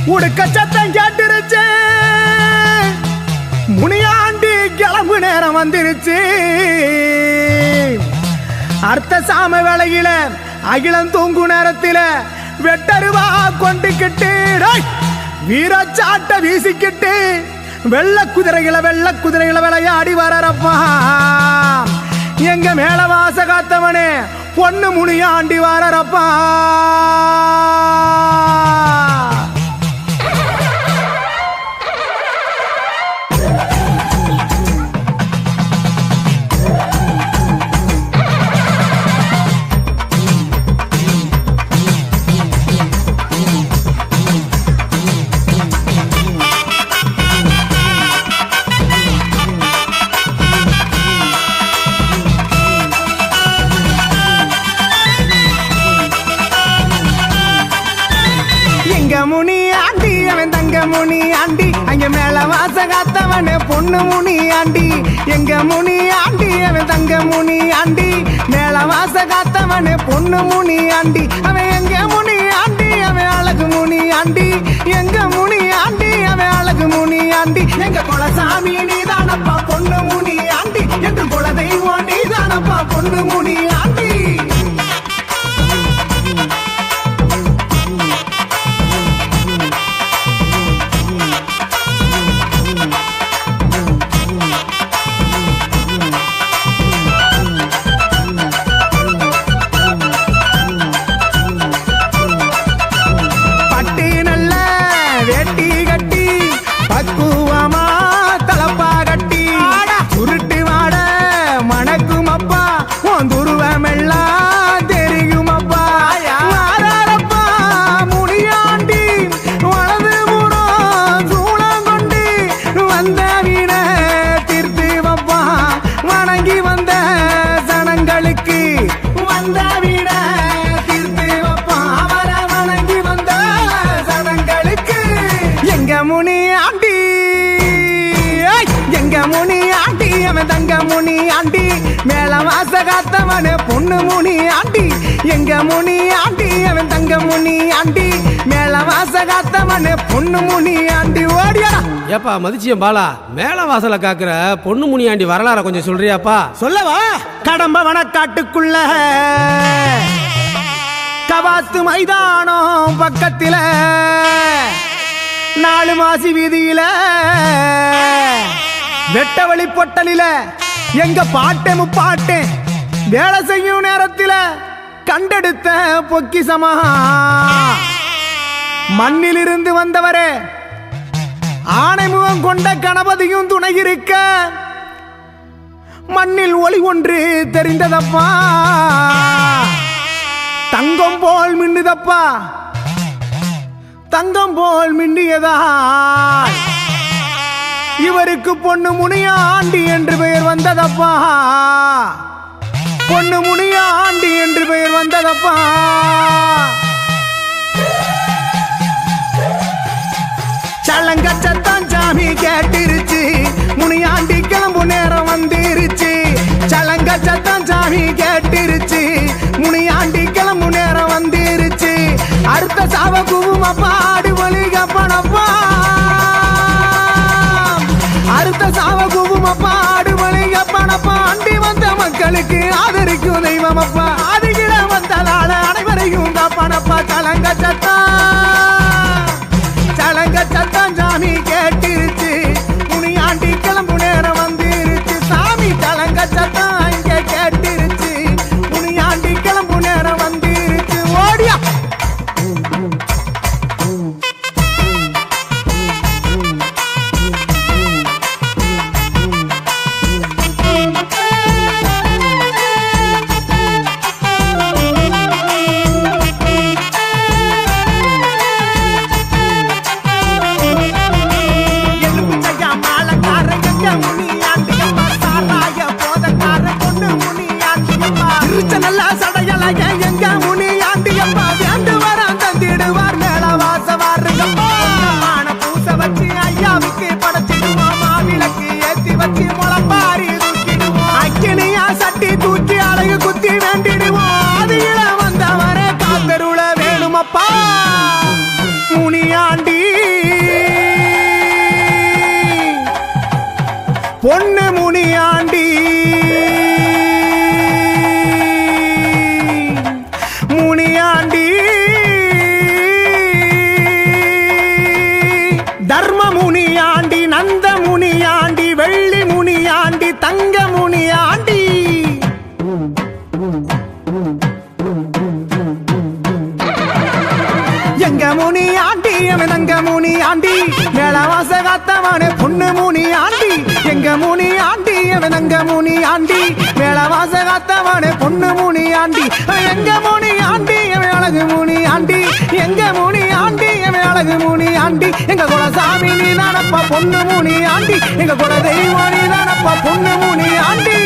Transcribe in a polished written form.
உடுக்க சத்தம் கேட்டுருச்சு, முனியாண்டி கிளம்பு நேரம் வந்துருச்சு. அர்த்த சாம வேளையில அகிலம் தூங்கு நேரத்தில வெட்டருவா கொண்டுக்கிட்டு வீரச்சாட்ட வீசிக்கிட்டு வெள்ள குதிரைகளை விளையாடி வரப்பா. எங்க மேல வாச காத்தவனே பொண்ணு முனியாண்டி வரப்பா. முனியாண்டி அவன் தங்க முனியாண்டி, அங்க மேல வாச காத்தவனே பொண்ணு முனியாண்டி. எங்க முனியாண்டி அவன் தங்க முனியாண்டி, மேல வாச காத்தவனே பொண்ணு முனியாண்டி. அவன் எங்க முனியாண்டி அவன் அழகு முனியாண்டி, எங்க முனியாண்டி அவன் அழகு முனியாண்டி. எங்க குலசாமி நீதானப்பா பொண்ணு முனியாண்டி, எங்க குல தெய்வம் நீதானப்பா பொண்ணு முனியாண்டி. தங்க முனியாண்டி, மேல வாச காத்தவனே பொண்ணு முனியாண்டி. எங்க முனியாண்டி அவன் தங்க முனியாண்டி, மேல வாச காத்தவனே பொண்ணு முனியாண்டி. ஓடியா ஏப்பா மதிச்சியம் பாலா, மேல வாசல காக்குற பொண்ணு முனியாண்டி வரலாற கொஞ்சம் சொல்றியாப்பா? சொல்லவா? கடம்ப வனக்காட்டுக்குள்ள கவாத்து மைதானம் பக்கத்தில 4 மாசி வீதியில வெட்டவழி பொட்டலில எங்க பாட்டே முப்பாட்டே வேலை செய்யும் நேரத்தில் கண்டெடுத்த பொக்கிசமா மண்ணிலிருந்து வந்தவரே ஆணைமுகம் கொண்ட கணபதியும் துணை இருக்க மண்ணில் ஒளி ஒன்று தெரிந்ததப்பா. தங்கம் போல் மின்னுதப்பா, தங்கம் போல் மின்னியதா இவருக்கு பொண்ணு முனியாண்டி என்று பெயர் வந்ததப்பா. பொண்ணு முனியாண்டி என்று பெயர் வந்ததப்பா. சலங்கச்சத்தான் சாமி கேட்டிருச்சு, முனியாண்டி கிளம்பு நேரம் வந்துருச்சு. சலங்கச்சத்தான் சாமி கேட்டிருச்சு, முனியாண்டி கிளம்பு நேரம் வந்துருச்சு. அடுத்த சாவ குவுமப்பா ஆடு வழிகப்பனப்பா, அடுத்த சாவ குவுமப்பா ஆடு வழிகப்பனப்பா. அண்டி வந்த மக்களுக்கு ஆதரிக்கும் தெய்வமப்பா, ஆதிகிட வந்ததால அனைவரையும் காப்பனப்பா. சலங்கச்சத்தான் சாமி கேட்டிருச்சு, முனியாண்டி கிளம்பு நேரம் வந்துருச்சு. சாமி சலங்கச்சத்தான் இங்க கேட்டிருச்சு, முனியாண்டி கிளம்பு நேரம் வந்துருச்சு. ஓடியா முனி ஆண்டி அவன் தங்க முனி ஆண்டி மேல வாச காத்தவனே பொண்ணு முனி ஆண்டி எங்க முனி ஆண்டி அவன் தங்க முனி ஆண்டி மேல வாச காத்தவனே பொண்ணு முனி ஆண்டி எங்க முனி ஆண்டி அவன் அழகு முனி ஆண்டி எங்க முனி ஆண்டி அவன் அழகு முனி ஆண்டி எங்க குலசாமி நீ தானப்பா பொண்ணு முனி ஆண்டி எங்க குல தெய்வம் நீ தானப்பா பொண்ணு முனி ஆண்டி